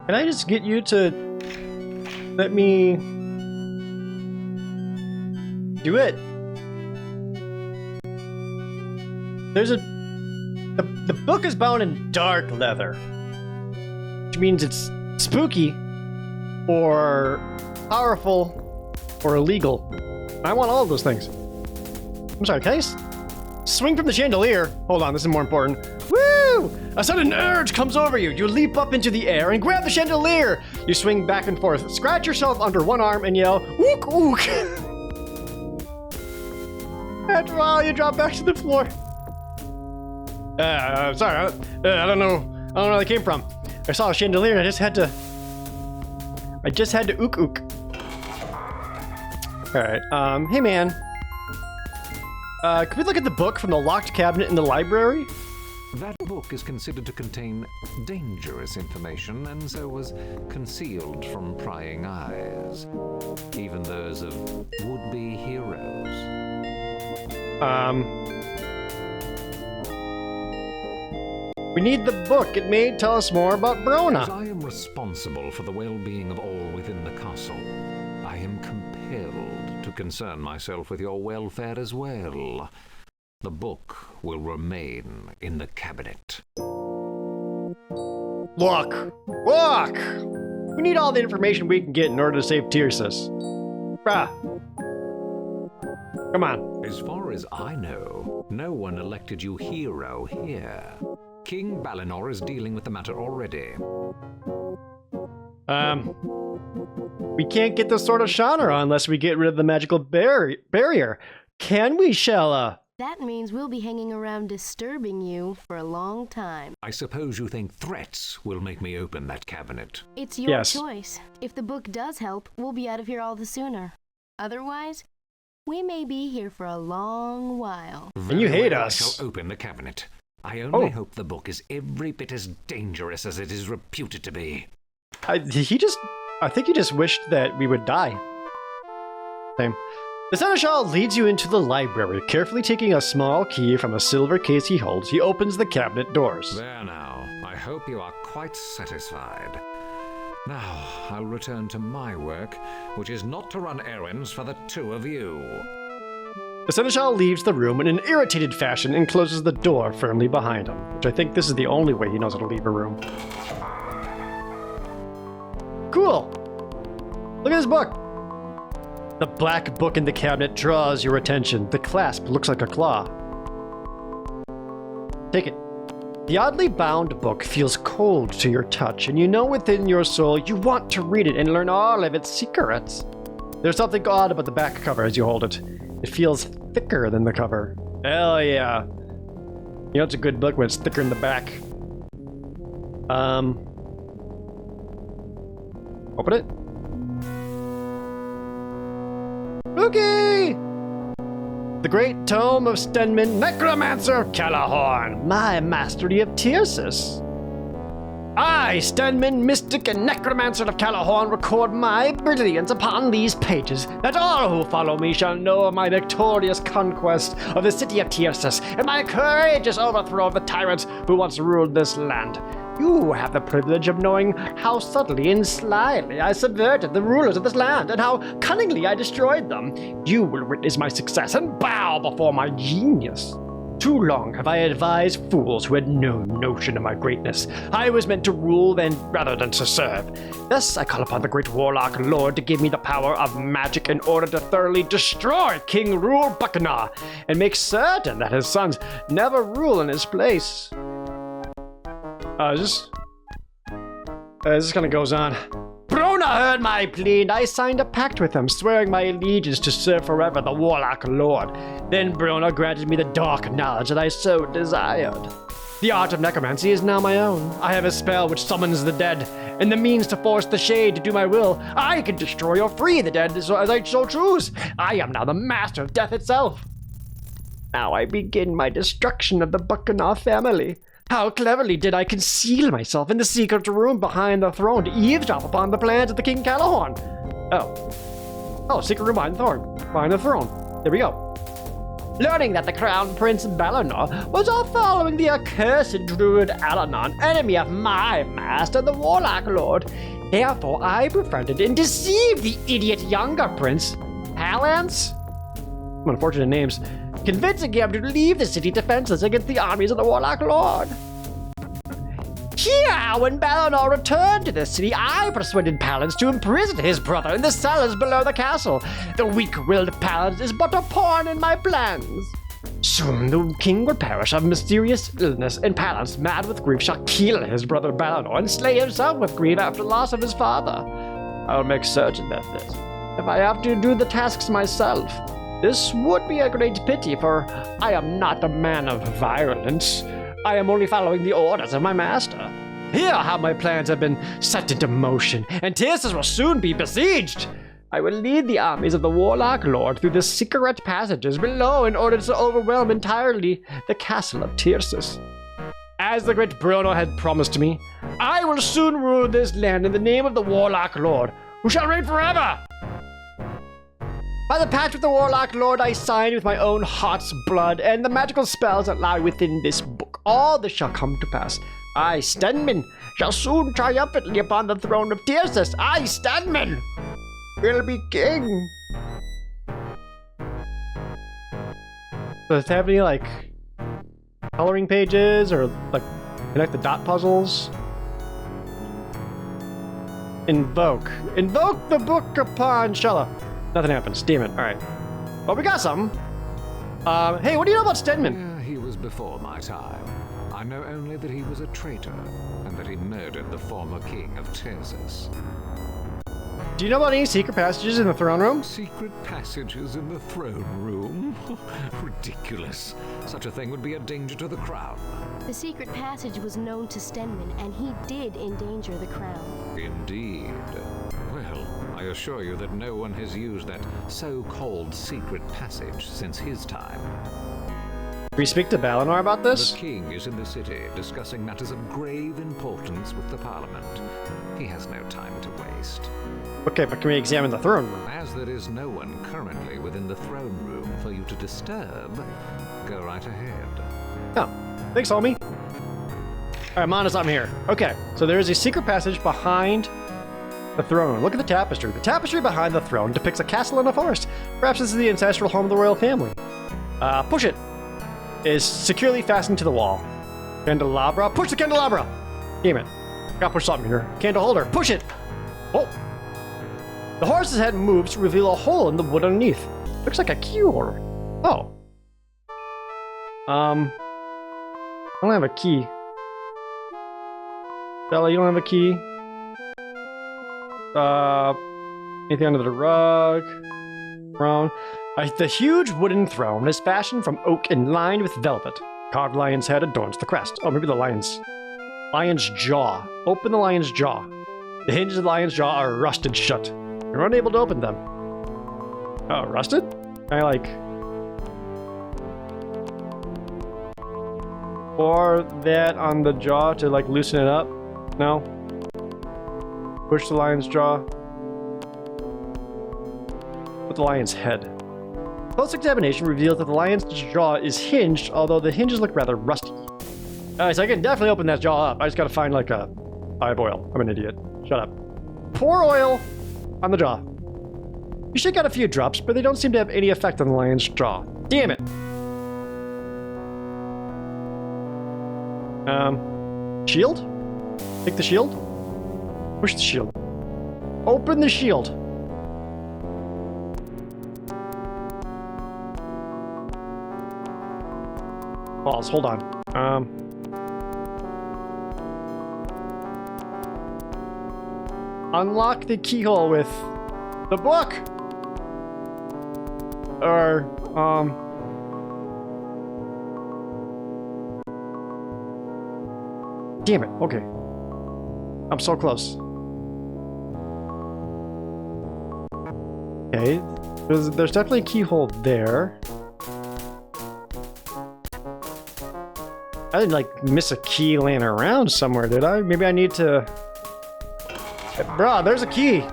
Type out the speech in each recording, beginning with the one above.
Can I just get you to let me do it? There's the book is bound in dark leather, which means it's spooky or powerful or illegal. I want all of those things. I'm sorry, can I swing from the chandelier? Hold on, this is more important. Woo! A sudden urge comes over you. You leap up into the air and grab the chandelier. You swing back and forth, scratch yourself under one arm and yell, "Ook, ook!" After a while, you drop back to the floor. Sorry, I don't know where that came from. I saw a chandelier and I just had to ook, ook. Alright, hey man. Can we look at the book from the locked cabinet in the library? That book is considered to contain dangerous information and so was concealed from prying eyes, even those of would-be heroes. We need the book. It may tell us more about Brona. As I am responsible for the well-being of all within the castle, I am compelled to concern myself with your welfare as well. The book will remain in the cabinet. Look! We need all the information we can get in order to save Tircis. Bruh. Come on. As far as I know, no one elected you hero here. King Balinor is dealing with the matter already. We can't get the Sword of Shannara unless we get rid of the magical barrier. Can we, Shella? That means we'll be hanging around disturbing you for a long time. I suppose you think threats will make me open that cabinet. It's your choice. If the book does help, we'll be out of here all the sooner. Otherwise, we may be here for a long while. And you hate us. I shall open the cabinet. I only hope the book is every bit as dangerous as it is reputed to be. I think he just wished that we would die. Same. The Seneschal leads you into the library, carefully taking a small key from a silver case he holds. He opens the cabinet doors. There now. I hope you are quite satisfied. Now, I'll return to my work, which is not to run errands for the two of you. The Seneschal leaves the room in an irritated fashion and closes the door firmly behind him, which I think this is the only way he knows how to leave a room. Cool! Look at this book! The black book in the cabinet draws your attention. The clasp looks like a claw. Take it. The oddly bound book feels cold to your touch, and you know within your soul you want to read it and learn all of its secrets. There's something odd about the back cover as you hold it. It feels thicker than the cover. Hell yeah. You know it's a good book when it's thicker in the back. Open it. Okay! The Great Tome of Stenmin, Necromancer of Callahorn, my mastery of Tircis. I, Stenmin, mystic and necromancer of Callahorn, record my brilliance upon these pages, that all who follow me shall know of my victorious conquest of the city of Tircis and my courageous overthrow of the tyrants who once ruled this land. You have the privilege of knowing how subtly and slyly I subverted the rulers of this land and how cunningly I destroyed them. You will witness my success and bow before my genius. Too long have I advised fools who had no notion of my greatness. I was meant to rule rather than to serve. Thus I call upon the great warlock lord to give me the power of magic in order to thoroughly destroy King Balinor and make certain that his sons never rule in his place. This kind of goes on. Brona heard my plea, and I signed a pact with him, swearing my allegiance to serve forever the Warlock Lord. Then Brona granted me the dark knowledge that I so desired. The art of necromancy is now my own. I have a spell which summons the dead, and the means to force the shade to do my will. I can destroy or free the dead as I so choose. I am now the master of death itself. Now I begin my destruction of the Balinor family. How cleverly did I conceal myself in the secret room behind the throne to eavesdrop upon the plans of the King Callahorn? Oh, secret room behind the throne. There we go. Learning that the Crown Prince Balinor was off following the accursed druid Alanon, enemy of my master, the Warlock Lord. Therefore, I befriended and deceived the idiot younger prince, Highlands? Unfortunate names. Convincing him to leave the city defenseless against the armies of the Warlock Lord. Here, when Balinor returned to the city, I persuaded Palance to imprison his brother in the cellars below the castle. The weak-willed Palance is but a pawn in my plans. Soon the king will perish of mysterious illness, and Palance, mad with grief, shall kill his brother Balinor and slay himself with grief after loss of his father. I'll make certain of this. If I have to do the tasks myself, this would be a great pity, for I am not a man of violence. I am only following the orders of my master. Hear how my plans have been set into motion, and Tirsus will soon be besieged. I will lead the armies of the Warlock Lord through the secret passages below in order to overwhelm entirely the castle of Tirsus. As the great Brona had promised me, I will soon rule this land in the name of the Warlock Lord, who shall reign forever. By the pact with the Warlock Lord I signed with my own heart's blood, and the magical spells that lie within this book, all this shall come to pass. I, Stenmin, shall soon triumphantly upon the throne of Tirsus. I, Stenmin, will be king. Does it have any, like, coloring pages or, like, connect the dot puzzles? Invoke. Invoke the book upon Shella. Nothing happens. Damn it. All right. Well, we got something. Hey, what do you know about Stenmin? He was before my time. I know only that he was a traitor, and that he murdered the former king of Tirsus. Do you know about any secret passages in the throne room? Secret passages in the throne room? Ridiculous. Such a thing would be a danger to the crown. The secret passage was known to Stenmin, and he did endanger the crown. Indeed. Well, I assure you that no one has used that so-called secret passage since his time. Can we speak to Balinor about this? The king is in the city, discussing matters of grave importance with the parliament. He has no time to waste. Okay, but can we examine the throne room? As there is no one currently within the throne room for you to disturb, go right ahead. Oh, thanks, homie. Alright, Mana, I'm here. Okay, so there is a secret passage behind the throne room. Look at the tapestry. The tapestry behind the throne depicts a castle in a forest. Perhaps this is the ancestral home of the royal family. Push it. Is securely fastened to the wall. Candelabra. Push the candelabra! Damn it. Gotta push something here. Candle holder. Push it! Oh! The horse's head moves to reveal a hole in the wood underneath. Looks like a key holder. Oh. I don't have a key. Bella, you don't have a key? Anything under the rug? Throne. The huge wooden throne is fashioned from oak and lined with velvet. Carved lion's head adorns the crest. Oh, maybe the lion's jaw. Open the lion's jaw. The hinges of the lion's jaw are rusted shut. You're unable to open them. Oh, rusted? Can I, like... pour that on the jaw to, like, loosen it up? No? Push the lion's jaw. Put the lion's head. Close examination reveals that the lion's jaw is hinged, although the hinges look rather rusty. Alright, so I can definitely open that jaw up. I just gotta find, like, a olive oil. I'm an idiot. Shut up. Pour oil on the jaw. You should get a few drops, but they don't seem to have any effect on the lion's jaw. Damn it! Shield? Take the shield? Push the shield. Open the shield. Balls, hold on. Unlock the keyhole with the book! Or, damn it, okay. I'm so close. Okay, there's definitely a keyhole there. I didn't, like, miss a key laying around somewhere, did I? Maybe I need to... Bruh, there's a key!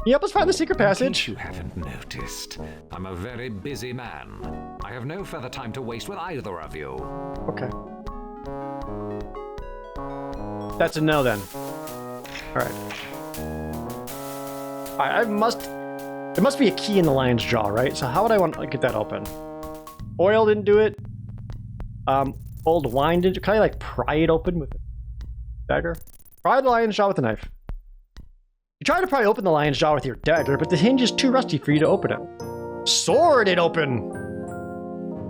Can you help us find the secret In passage? case you haven't noticed, I'm a very busy man. I have no further time to waste with either of you. Okay. That's a no then. Alright. Alright, there must be a key in the lion's jaw, right? So how would I want to get that open? Oil didn't do it. Old wine didn't. Can I like pry it open with a dagger? Pry the lion's jaw with a knife. You try to pry open the lion's jaw with your dagger, but the hinge is too rusty for you to open it. Sword it open!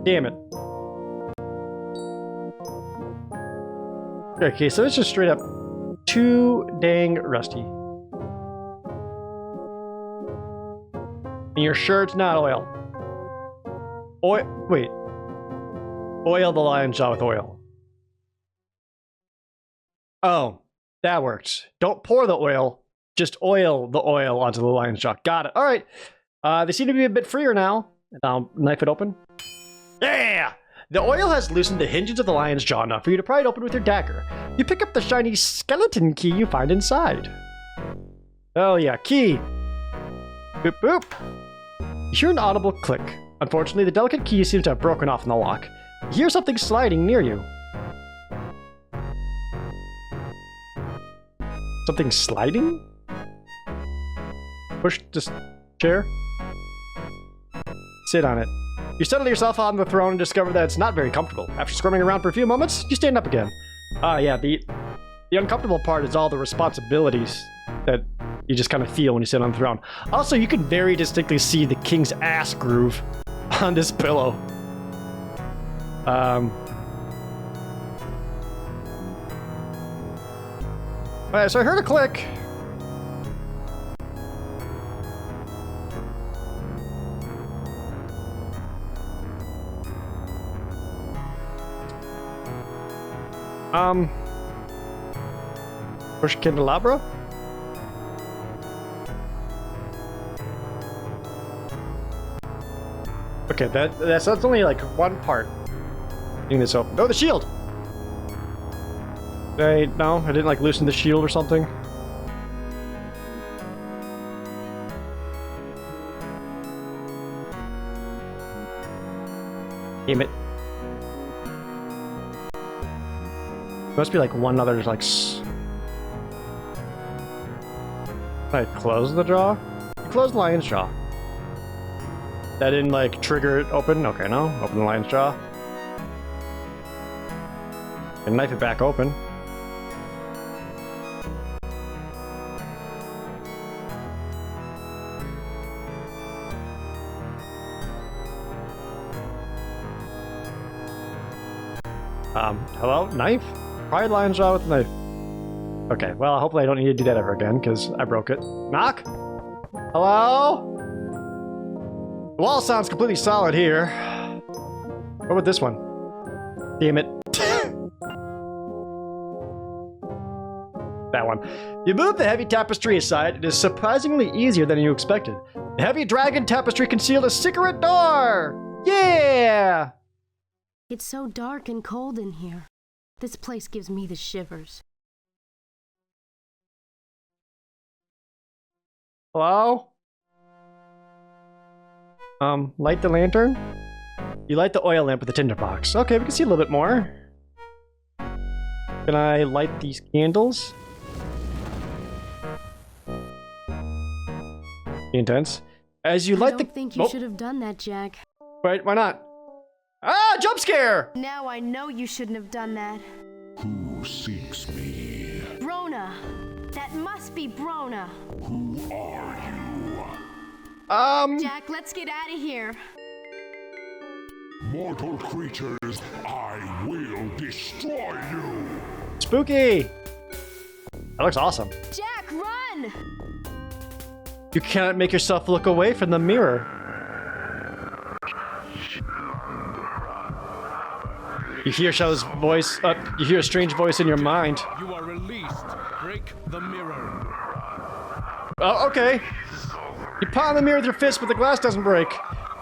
Damn it. Okay, so it's just straight up too dang rusty. And you're sure it's not oil? Wait. Oil the lion's jaw with oil. Oh, that works. Don't pour the oil. Just oil the oil onto the lion's jaw. Got it. All right. They seem to be a bit freer now. I'll knife it open. Yeah! The oil has loosened the hinges of the lion's jaw enough for you to pry it open with your dagger. You pick up the shiny skeleton key you find inside. Oh yeah, key. Boop boop. You hear an audible click. Unfortunately, the delicate key seems to have broken off in the lock. You hear something sliding near you. Something sliding? Push this chair. Sit on it. You settle yourself on the throne and discover that it's not very comfortable. After squirming around for a few moments, you stand up again. Yeah, the uncomfortable part is all the responsibilities that you just kind of feel when you sit on the throne. Also, you can very distinctly see the king's ass groove on this pillow. Alright, so I heard a click. Push candelabra? Okay, that's only like one part. Getting this open. Oh, the shield! No, I didn't like loosen the shield or something. Damn it. Must be like one other, like. Can I close the jaw? Close the lion's jaw. That didn't like trigger it open? Okay, no. Open the lion's jaw. And knife it back open. Hello? Knife? Pry the lion's jaw with a knife. Okay, well, hopefully I don't need to do that ever again, because I broke it. Knock? Hello? The wall sounds completely solid here. What about this one? Damn it. That one. You move the heavy tapestry aside. It is surprisingly easier than you expected. The heavy dragon tapestry concealed a secret door! Yeah! It's so dark and cold in here. This place gives me the shivers. Hello? Light the lantern? You light the oil lamp with the tinderbox. Okay, we can see a little bit more. Can I light these candles? Intense. As you light I the... don't think you should have done that, Jack. Wait, why not? Ah, jump scare! Now I know you shouldn't have done that. Who seeks me? Brona! That must be Brona! Who are you? Jack, let's get out of here. Mortal creatures, I will destroy you! Spooky! That looks awesome. Jack, run! You cannot make yourself look away from the mirror. You hear Shell's voice, you hear a strange voice in your mind. You are released. Break the mirror. Oh, okay. You pound the mirror with your fist, but the glass doesn't break.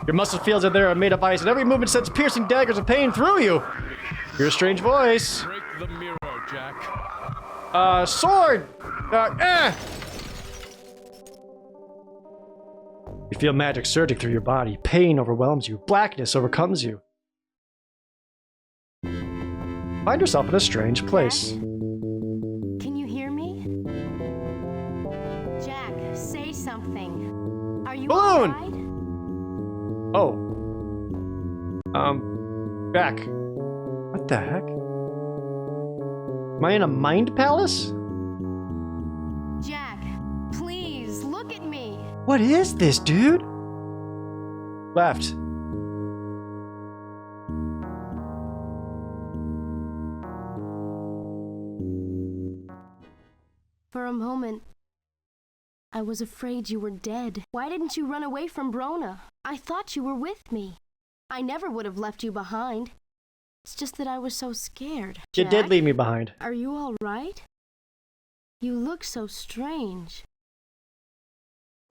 Your muscle feels that they are made of ice, and every movement sends piercing daggers of pain through you. Hear a strange voice. Break the mirror, Jack. Sword! feel magic surging through your body. Pain overwhelms you. Blackness overcomes you. Find yourself in a strange place. Can you hear me? Jack, say something. Are you Balloon! alright? Oh. Jack. What the heck? Am I in a mind palace? Jack, please, look at me. What is this, dude? Left. For a moment, I was afraid you were dead. Why didn't you run away from Brona? I thought you were with me. I never would have left you behind. It's just that I was so scared. You Jack, did leave me behind. are you all right? You look so strange.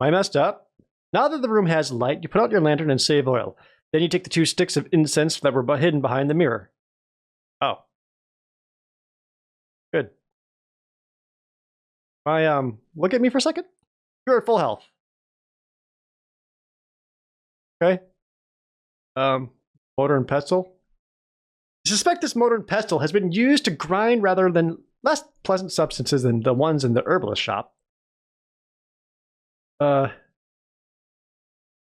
I messed up. Now that the room has light, you put out your lantern and save oil. Then you take the 2 sticks of incense that were hidden behind the mirror. Oh. Good. Look at me for a second. You're at full health. Okay. Mortar and pestle. I suspect this mortar and pestle has been used to grind rather than less pleasant substances than the ones in the herbalist shop.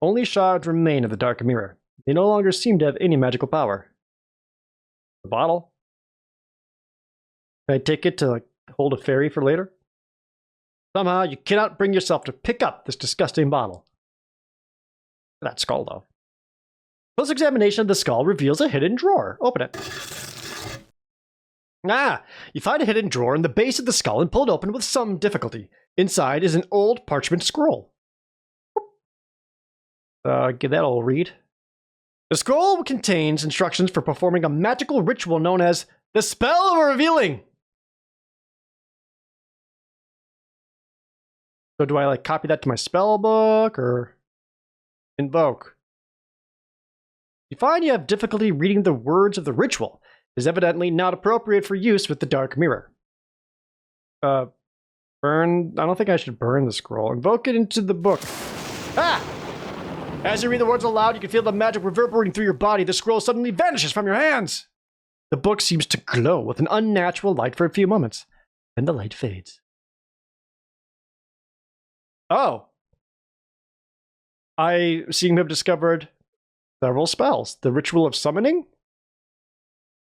Only shards remain of the dark mirror. They no longer seem to have any magical power. The bottle? Can I take it to hold a fairy for later? Somehow you cannot bring yourself to pick up this disgusting bottle. That skull, though. Close examination of the skull reveals a hidden drawer. Open it. Ah! You find a hidden drawer in the base of the skull and pull it open with some difficulty. Inside is an old parchment scroll. Give that a little read. The scroll contains instructions for performing a magical ritual known as the Spell of Revealing. So do I copy that to my spell book or invoke? You find you have difficulty reading the words of the ritual. It is evidently not appropriate for use with the dark mirror. Burn. I don't think I should burn the scroll. Invoke it into the book. Ah! As you read the words aloud, you can feel the magic reverberating through your body. The scroll suddenly vanishes from your hands. The book seems to glow with an unnatural light for a few moments, then the light fades. Oh. I seem to have discovered several spells. The ritual of summoning.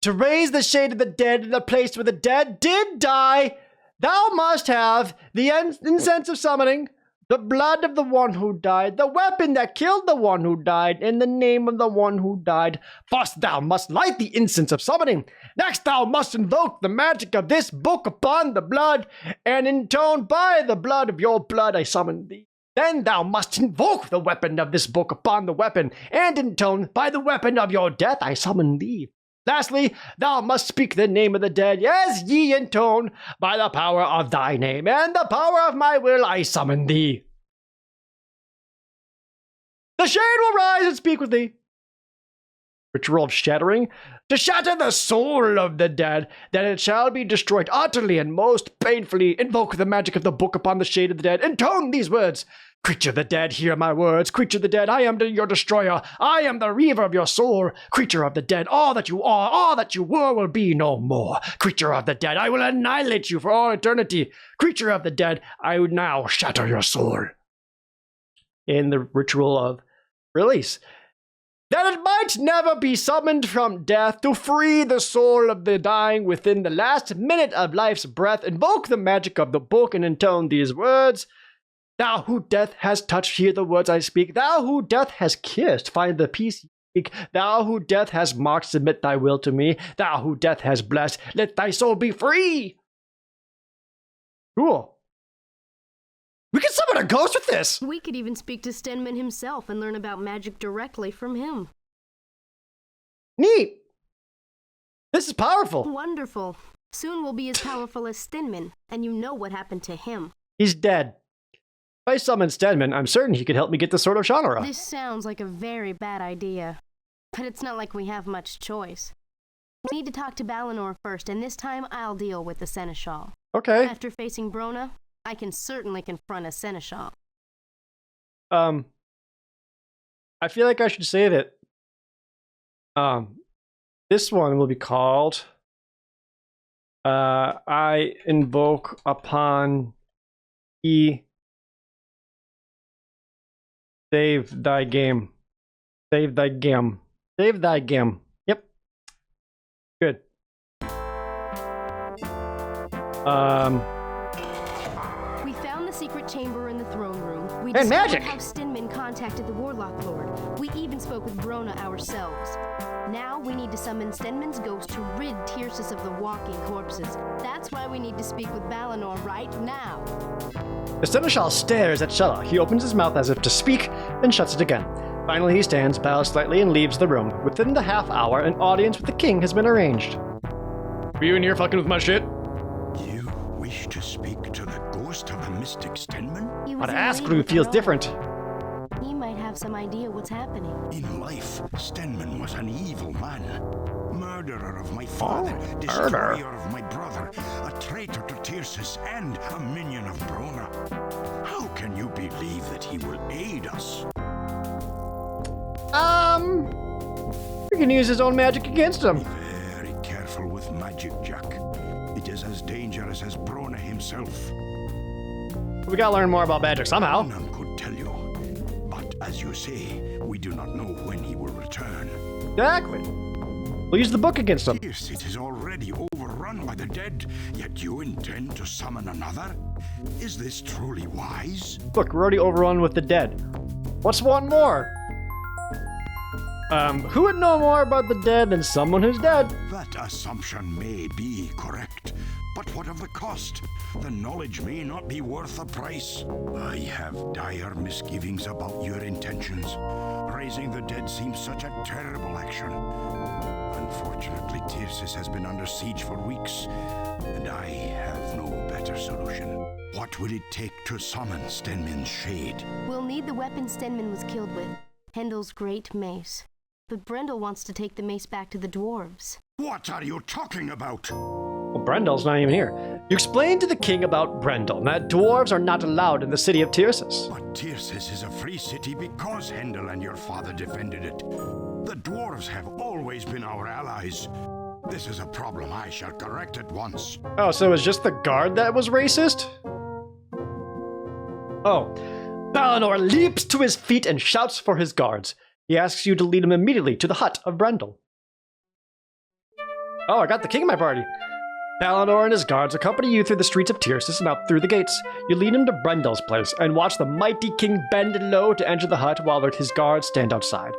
To raise the shade of the dead in the place where the dead did die, thou must have the incense of summoning, the blood of the one who died, the weapon that killed the one who died, in the name of the one who died. First thou must light the incense of summoning. Next thou must invoke the magic of this book upon the blood, and intone by the blood of your blood I summon thee. Then thou must invoke the weapon of this book upon the weapon, and intone by the weapon of your death I summon thee. Lastly, thou must speak the name of the dead, as ye intone, by the power of thy name, and the power of my will I summon thee. The shade will rise and speak with thee. Ritual of shattering. To shatter the soul of the dead, that it shall be destroyed utterly and most painfully. Invoke the magic of the book upon the shade of the dead. Intone these words. Creature of the dead, hear my words. Creature of the dead, I am your destroyer. I am the reaver of your soul. Creature of the dead, all that you are, all that you were will be no more. Creature of the dead, I will annihilate you for all eternity. Creature of the dead, I would now shatter your soul. In the ritual of release. That it might never be summoned from death, to free the soul of the dying within the last minute of life's breath, invoke the magic of the book and intone these words. Thou who death has touched, hear the words I speak. Thou who death has kissed, find the peace you seek. Thou who death has marked, submit thy will to me. Thou who death has blessed, let thy soul be free. Cool. We can summon a ghost with this! We could even speak to Stenmin himself and learn about magic directly from him. Neat! This is powerful. Wonderful. Soon we'll be as powerful as Stenmin, and you know what happened to him. He's dead. If I summon Stenmin, I'm certain he could help me get the Sword of Shannara. This sounds like a very bad idea, but it's not like we have much choice. We need to talk to Balinor first, and this time I'll deal with the Seneschal. Okay. After facing Brona, I can certainly confront a Seneschal. I feel like I should say that this one will be called I invoke upon E save thy game. Save thy game. Save thy game. Yep. Good. We found the secret chamber in the throne room. We And discovered magic! how Stenmin contacted the Warlock Lord. We even spoke with Brona ourselves. Now we need to summon Stenmin's ghost to rid Tircis of the walking corpses. That's why we need to speak with Balinor right now. The Seneschal stares at Shella. He opens his mouth as if to speak, then shuts it again. Finally, he stands, bows slightly, and leaves the room. Within the half hour, an audience with the king has been arranged. Are you in here fucking with my shit? You wish to speak to the ghost of the mystic Stenmin? He was But in Askru league with feels Brona. different. He might have some idea what's happening. In life, Stenmin was an evil man. Murderer of my father, murder. destroyer of my brother, a traitor to Tircis, and a minion of Brona. How can you believe that he will aid us? We can use his own magic against him. Very careful with magic, Jack. It is as dangerous as Brona himself. We gotta learn more about magic somehow. None could tell you. But as you say, we do not know when he will return. Exactly. We'll use the book against him. Yes, it is already overrun by the dead, yet you intend to summon another? Is this truly wise? Look, we're already overrun with the dead. What's one more? Who would know more about the dead than someone who's dead? That assumption may be correct, but what of the cost? The knowledge may not be worth the price. I have dire misgivings about your intentions. Raising the dead seems such a terrible action. Unfortunately, Tircis has been under siege for weeks, and I have no better solution. What will it take to summon Stenmin's shade? We'll need the weapon Stenmin was killed with, Hendel's great mace. But Brendel wants to take the mace back to the dwarves. What are you talking about? Well, Brendel's not even here. You explained to the king about Brendel, and that dwarves are not allowed in the city of Tircis. But Tircis is a free city because Hendel and your father defended it. The dwarves have always been our allies. This is a problem I shall correct at once. Oh, so it was just the guard that was racist? Oh. Balinor leaps to his feet and shouts for his guards. He asks you to lead him immediately to the hut of Brendel. Oh, I got the king in my party. Balinor and his guards accompany you through the streets of Tircis and up through the gates. You lead him to Brendel's place and watch the mighty king bend low to enter the hut while his guards stand outside.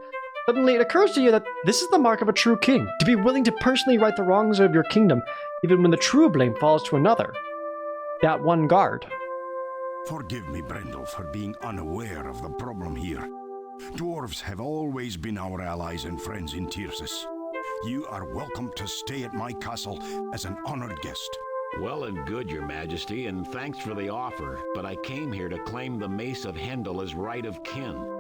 Suddenly, it occurs to you that this is the mark of a true king, to be willing to personally right the wrongs of your kingdom, even when the true blame falls to another. That one guard. Forgive me, Brendel, for being unaware of the problem here. Dwarves have always been our allies and friends in Tircis. You are welcome to stay at my castle as an honored guest. Well and good, Your Majesty, and thanks for the offer, but I came here to claim the mace of Hendel as right of kin.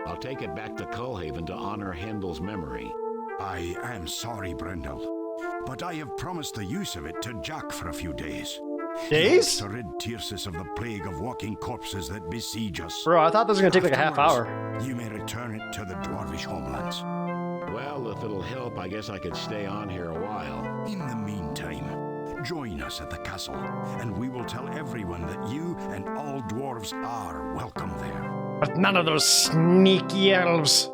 I'll take it back to Cullhaven to honor Hendel's memory. I am sorry, Brendel, but I have promised the use of it to Jack for a few days. Days? To rid Tircis of the plague of walking corpses that besiege us. Bro, I thought this was gonna take like a half Afterwards, hour. You may return it to the dwarvish homelands. Well, if it'll help, I guess I could stay on here a while. In the meantime, join us at the castle, and we will tell everyone that you and all dwarves are welcome there. But none of those sneaky elves.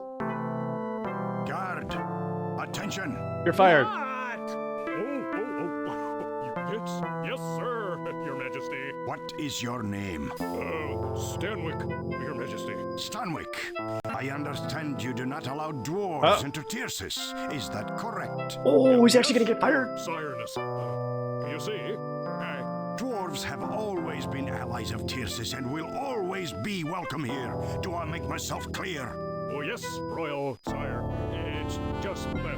Guard, attention! You're fired. You fits? Yes, sir, Your Majesty. What is your name? Stanwick, Your Majesty. Stanwick. I understand you do not allow dwarves Oh. into Tircis. Is that correct? Oh, he's actually gonna get fired. Sireness. You see, Dwarves have always been allies of Tircis and will always be welcome here. Do I make myself clear? oh yes, Royal Sire. It's just that.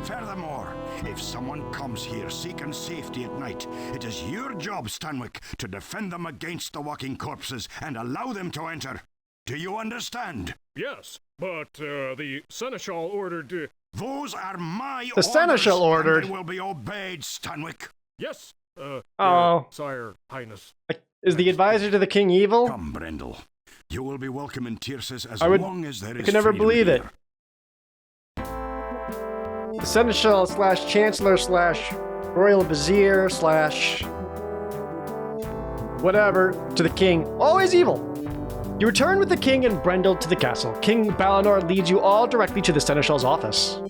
Furthermore, if someone comes here seeking safety at night, it is your job, Stanwick, to defend them against the walking corpses and allow them to enter. Do you understand? Yes, but the Seneschal ordered. Those are my The Seneschal orders, ordered. and they will be obeyed, Stanwick. Yes, Oh. Sire Highness. Is the advisor to the king evil? Come, Brendel. You will be welcome in Tircis as I long as there is I can never freedom believe it. here. The Seneschal / Chancellor / Royal Vizier / whatever to the king. Always evil. You return with the king and Brendel to the castle. King Balinor leads you all directly to the Seneschal's office.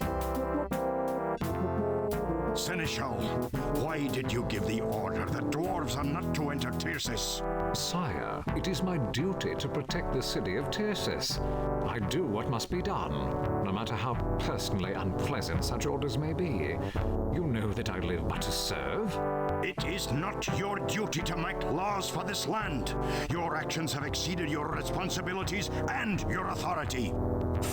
Seneschal, why did you give the order that dwarves are not to enter Tircis? Sire, it is my duty to protect the city of Tircis. I do what must be done, no matter how personally unpleasant such orders may be. You know that I live but to serve. It is not your duty to make laws for this land. Your actions have exceeded your responsibilities and your authority.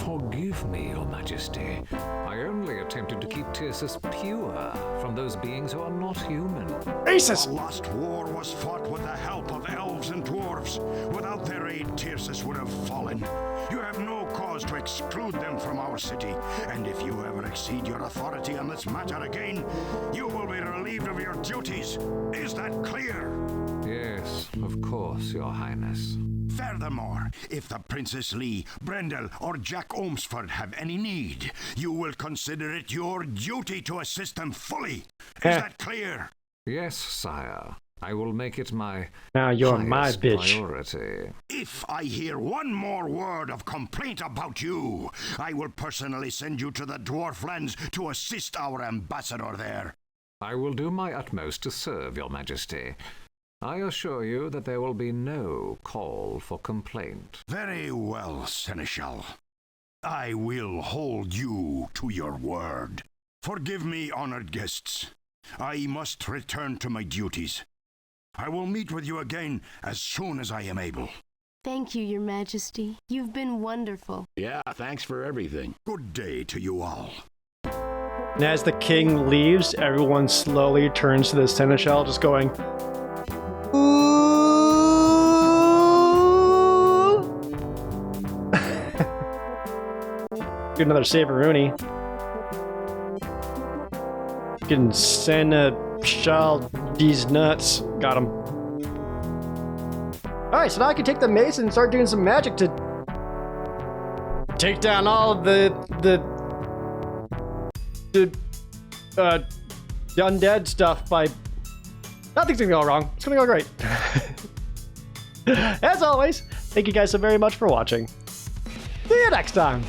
Forgive me, Your Majesty. I only attempted to keep Tircis pure from those beings who are not human. Aces! The last war was fought with the help of elves and dwarves. Without their aid, Tircis would have fallen. You have no cause to exclude them from our city, and if you ever exceed your authority on this matter again, you will be relieved of your duties. Is that clear? Yes, of course, Your Highness. Furthermore, if the Princess Lee, Brendel, or Jack Olmsford have any need, you will consider it your duty to assist them fully. Is that clear? Yes, sire. I will make it my Now you're my highest bitch. priority. If I hear one more word of complaint about you, I will personally send you to the Dwarf Lands to assist our ambassador there. I will do my utmost to serve, Your Majesty. I assure you that there will be no call for complaint. Very well, Seneschal. I will hold you to your word. Forgive me, honored guests. I must return to my duties. I will meet with you again as soon as I am able. Thank you, Your Majesty. You've been wonderful. Yeah, thanks for everything. Good day to you all. And as the king leaves, everyone slowly turns to the Seneschal, just going, ooh. Get another Saberoonie. Getting Seneschal these nuts. Got him. Alright, so now I can take the mace and start doing some magic to take down all of the undead stuff by... Nothing's gonna go wrong. It's gonna go great. As always, thank you guys so very much for watching. See you next time.